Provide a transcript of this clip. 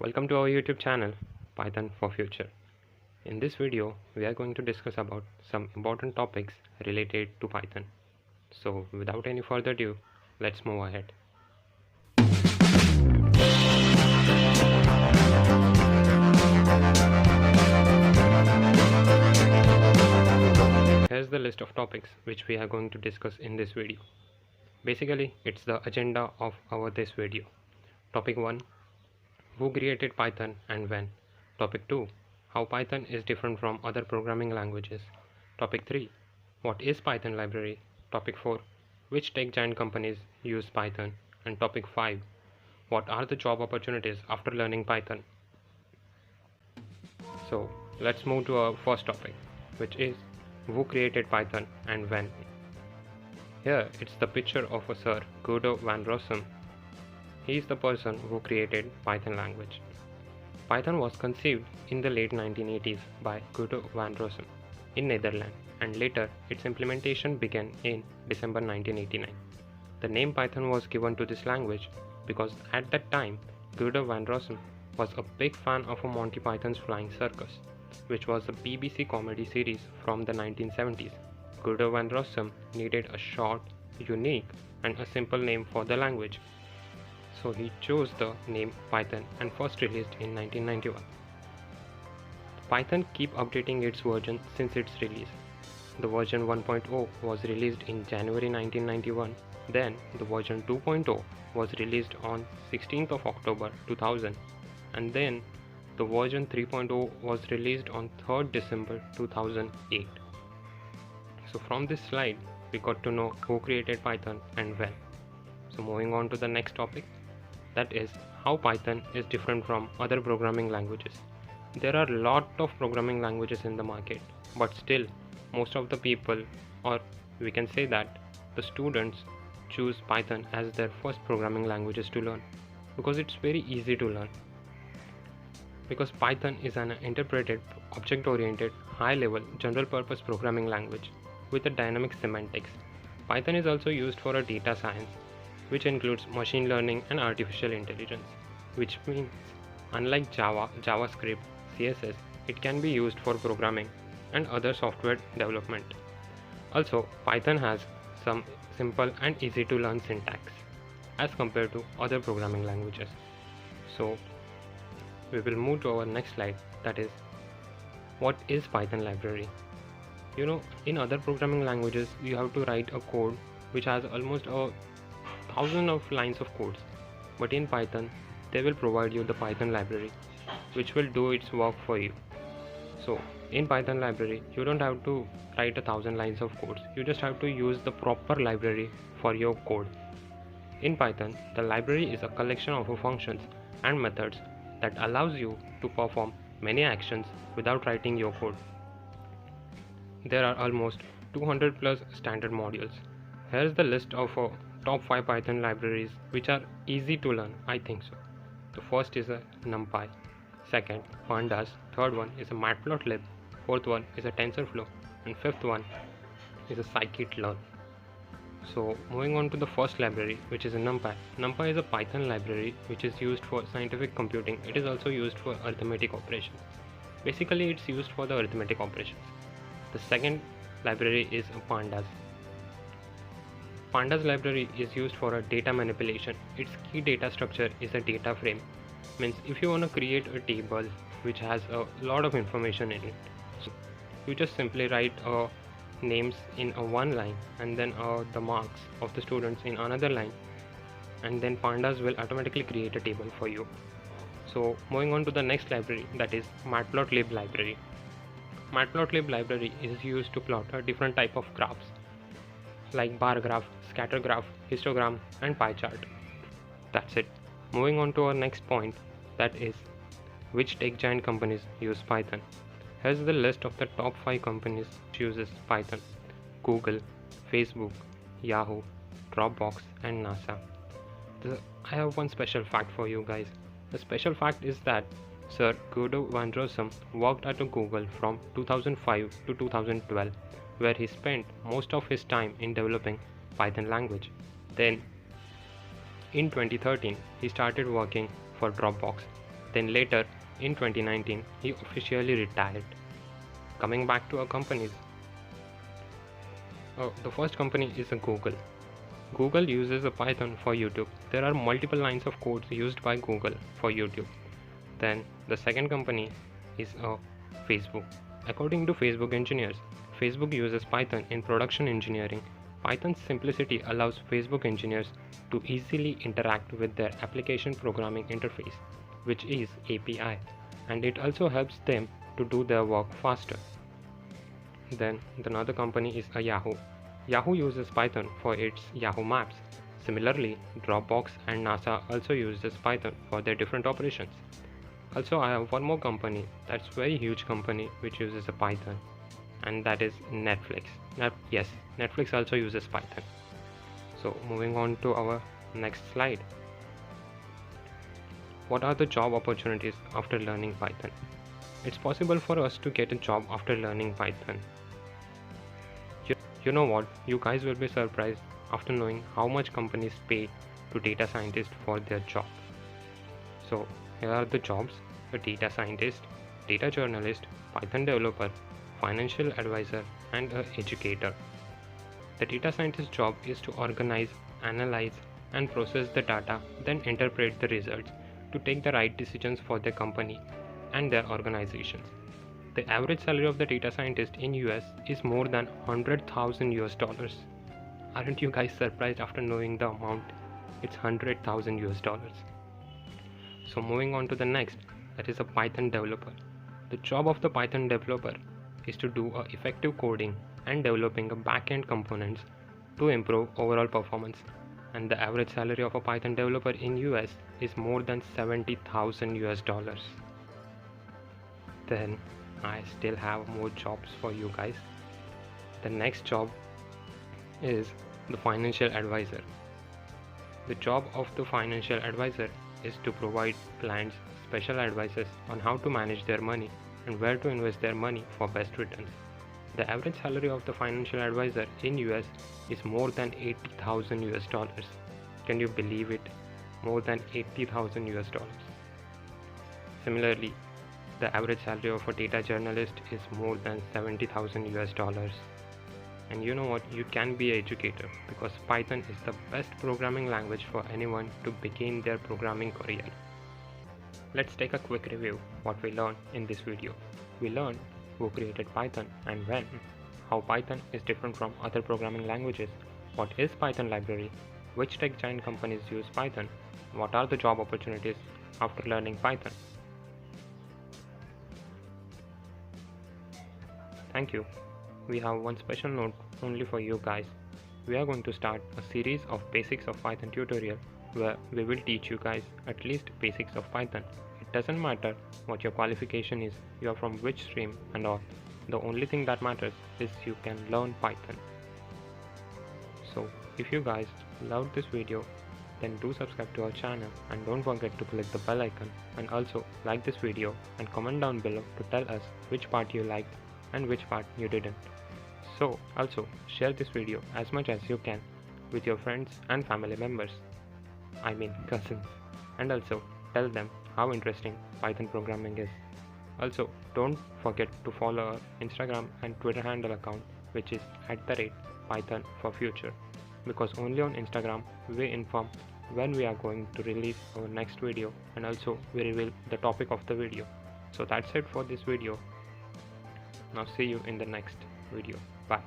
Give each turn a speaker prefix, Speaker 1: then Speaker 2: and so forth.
Speaker 1: Welcome to our YouTube channel, Python for Future. In this video, we are going to discuss about some important topics related to Python. So without any further ado, let's move ahead. Here's the list of topics which we are going to discuss in this video. Basically, it's the agenda of this video. Topic 1. Who created Python and when? Topic 2. How Python is different from other programming languages. Topic 3. What is Python library? Topic 4. Which tech giant companies use Python? And topic 5. What are the job opportunities after learning Python? So let's move to our first topic, which is who created Python and when. Here it's the picture of a Sir Guido van Rossum. He is the person who created Python language. Python was conceived in the late 1980s by Guido van Rossum in Netherlands, and later its implementation began in December 1989. The name Python was given to this language because at that time Guido van Rossum was a big fan of Monty Python's Flying Circus, which was a BBC comedy series from the 1970s. Guido van Rossum needed a short, unique, and a simple name for the language. So he chose the name Python and first released in 1991. Python keep updating its version since its release. The version 1.0 was released in January 1991. Then the version 2.0 was released on 16th of October 2000, and then the version 3.0 was released on 3rd December 2008. So from this slide we got to know who created Python and when. So moving on to the next topic, that is how Python is different from other programming languages. There are a lot of programming languages in the market, but still most of the people, or we can say that the students, choose Python as their first programming languages to learn because it's very easy to learn. Because Python is an interpreted, object-oriented, high-level, general-purpose programming language with a dynamic semantics. Python is also used for a data science, which includes machine learning and artificial intelligence, which means unlike Java, JavaScript, CSS, it can be used for programming and other software development. Also, Python has some simple and easy to learn syntax as compared to other programming languages. So we will move to our next slide, that is what is Python library. In other programming languages you have to write a code which has almost 1,000 of lines of codes, but in Python they will provide you the Python library which will do its work for you. So in Python library you don't have to write 1,000 lines of codes, you just have to use the proper library for your code. In Python, the library is a collection of functions and methods that allows you to perform many actions without writing your code. There are almost 200 plus standard modules. Here's the list of top 5 Python libraries which are easy to learn, I think so. The first is a NumPy, second Pandas, third one is a Matplotlib, fourth one is a TensorFlow, and fifth one is a scikit-learn. So moving on to the first library, which is a NumPy. NumPy is a Python library which is used for scientific computing. It is also used for arithmetic operations. Basically it's used for the arithmetic operations. The second library is Pandas. Pandas library is used for a data manipulation. Its key data structure is a data frame. Means if you want to create a table which has a lot of information in it, so you just simply write names in one line and then the marks of the students in another line, and then Pandas will automatically create a table for you. So moving on to the next library, that is Matplotlib library. Matplotlib library is used to plot a different type of graphs like bar graph, scatter graph, histogram, and pie chart. That's it. Moving on to our next point, that is which tech giant companies use Python. Here's the list of the top 5 companies which uses Python: Google, Facebook, Yahoo, Dropbox, and NASA. I have one special fact for you guys. The special fact is that Sir Guido van Rossum worked at Google from 2005 to 2012, where he spent most of his time in developing Python language. Then in 2013 he started working for Dropbox. Then later, in 2019, he officially retired. Coming back to our companies, the first company is Google. Google uses a Python for YouTube. There are multiple lines of codes used by Google for YouTube. Then the second company is Facebook. According to Facebook engineers, Facebook uses Python in production engineering. Python's simplicity allows Facebook engineers to easily interact with their application programming interface, which is API, and it also helps them to do their work faster. Then another company is Yahoo. Yahoo uses Python for its Yahoo Maps. Similarly, Dropbox and NASA also uses Python for their different operations. Also, I have one more company that's very huge company which uses a Python, and that is Netflix. Yes, Netflix also uses Python. So moving on to our next slide. What are the job opportunities after learning Python? It's possible for us to get a job after learning Python. You know what? You guys will be surprised after knowing how much companies pay to data scientists for their job. So here are the jobs: a data scientist, data journalist, Python developer, financial advisor, and an educator. The data scientist job is to organize, analyze, and process the data, then interpret the results to take the right decisions for their company and their organizations. The average salary of the data scientist in US is more than $100,000. Aren't you guys surprised after knowing the amount? It's $100,000. So moving on to the next, that is a Python developer. The job of the Python developer is to do effective coding and developing a backend components to improve overall performance. And the average salary of a Python developer in US is more than $70,000. Then I still have more jobs for you guys. The next job is the financial advisor. The job of the financial advisor is to provide clients special advices on how to manage their money and where to invest their money for best returns. The average salary of the financial advisor in US is more than $80,000. Can you believe it? More than $80,000. Similarly, the average salary of a data journalist is more than $70,000. And you know what? You can be an educator because Python is the best programming language for anyone to begin their programming career. Let's take a quick review what we learned in this video. We learned who created Python and when, how Python is different from other programming languages, what is Python library, which tech giant companies use Python, what are the job opportunities after learning Python. Thank you. We have one special note only for you guys. We are going to start a series of basics of Python tutorial where we will teach you guys at least basics of Python. It doesn't matter what your qualification is, you are from which stream and all. The only thing that matters is you can learn Python. So if you guys loved this video, then do subscribe to our channel and don't forget to click the bell icon, and also like this video and comment down below to tell us which part you liked and which part you didn't. So also share this video as much as you can with your friends and family members, I mean cousins, and also tell them how interesting Python programming is. Also don't forget to follow our Instagram and Twitter handle account, which is @PythonForFuture, because only on Instagram we inform when we are going to release our next video, and also we reveal the topic of the video. So that's it for this video. Now see you in the next video. Bye.